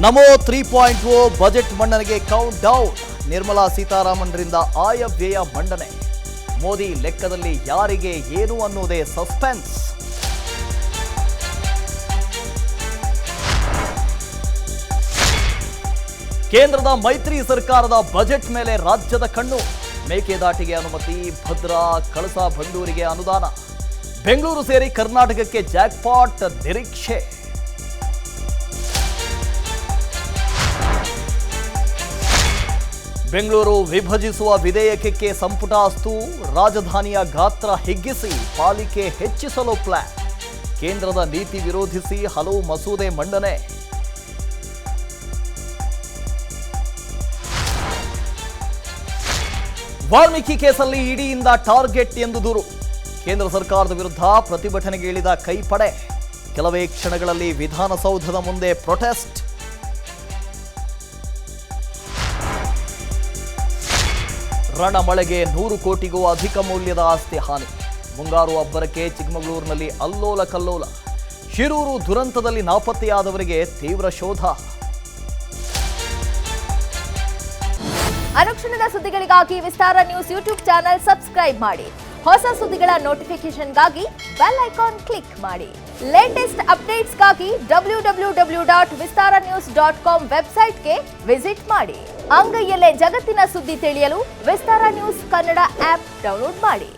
ನಮೋ 3.0 budget ಮಂಡನೆಗೆ count down. Nirmala ಸೀತಾರಾಮನ್ರಿಂದ ಆಯವ್ಯಯ ಮಂಡನೆ. ಮೋದಿ ಲೆಕ್ಕದಲ್ಲಿ ಯಾರಿಗೆ ಏನು ಅನ್ನೋದೇ ಸಸ್ಪೆನ್ಸ್. ಕೇಂದ್ರದ ಮೈತ್ರಿ ಸರ್ಕಾರದ ಬಜೆಟ್ ಮೇಲೆ ರಾಜ್ಯದ ಕಣ್ಣು. ಮೇಕೆದಾಟಿಗೆ ಅನುಮತಿ, ಭದ್ರಾ, ಕಳಸಾ ಬಂಡೂರಿಗೆ ಅನುದಾನ. ಬೆಂಗಳೂರು ಸೇರಿ ಕರ್ನಾಟಕಕ್ಕೆ ಜಾಕ್ಪಾಟ್ ನಿರೀಕ್ಷೆ. ಬೆಂಗಳೂರು ವಿಭಜಿಸುವ ವಿಧೇಯಕಕ್ಕೆ ಸಂಪುಟ ಅಸ್ತು. ರಾಜಧಾನಿಯ ಗಾತ್ರ ಹಿಗ್ಗಿಸಿ ಪಾಲಿಕೆ ಹೆಚ್ಚಿಸಲು ಪ್ಲಾನ್. ಕೇಂದ್ರದ ನೀತಿ ವಿರೋಧಿಸಿ ಹಲವು ಮಸೂದೆ ಮಂಡನೆ. ವಾಲ್ಮೀಕಿ ಕೇಸಲ್ಲಿ ಇಡಿಯಿಂದ ಟಾರ್ಗೆಟ್ ಎಂದು ದೂರು. ಕೇಂದ್ರ ಸರ್ಕಾರದ ವಿರುದ್ಧ ಪ್ರತಿಭಟನೆಗೆ ಇಳಿದ ಕೈಪಡೆ. ಕೆಲವೇ ಕ್ಷಣಗಳಲ್ಲಿ ವಿಧಾನಸೌಧದ ಮುಂದೆ ಪ್ರೊಟೆಸ್ಟ್. ರಣಮಳೆಗೆ 100 ಕೋಟಿಗೂ ಅಧಿಕ ಮೌಲ್ಯದ ಆಸ್ತಿ ಹಾನಿ. ಮುಂಗಾರು ಅಬ್ಬರಕ್ಕೆ ಚಿಕ್ಕಮಗಳೂರಿನಲ್ಲಿ ಅಲ್ಲೋಲ ಕಲ್ಲೋಲ. ಶಿರೂರು ದುರಂತದಲ್ಲಿ ನಾಪತ್ತೆಯಾದವರಿಗೆ ತೀವ್ರ ಶೋಧ. ಅನುಕ್ಷಣದ ಸುದ್ದಿಗಳಿಗಾಗಿ ವಿಸ್ತಾರ ನ್ಯೂಸ್ ಯೂಟ್ಯೂಬ್ ಚಾನೆಲ್ ಸಬ್ಸ್ಕ್ರೈಬ್ ಮಾಡಿ. ಹೊಸ ಸುದ್ದಿಗಳ ನೋಟಿಫಿಕೇಶನ್ಗಾಗಿ ಬೆಲ್ ಐಕಾನ್ ಕ್ಲಿಕ್ ಮಾಡಿ. ಲೇಟೆಸ್ಟ್ ಅಪ್ಡೇಟ್ಸ್ಗಾಗಿ www.vistaranews.com ವೆಬ್ಸೈಟ್ಗೆ ವಿಸಿಟ್ ಮಾಡಿ. ಅಂಗೈಯಲ್ಲೇ ಜಗತ್ತಿನ ಸುದ್ದಿ ತಿಳಿಯಲು ವಿಸ್ತಾರ ನ್ಯೂಸ್ ಕನ್ನಡ ಆಪ್ ಡೌನ್ಲೋಡ್ ಮಾಡಿ.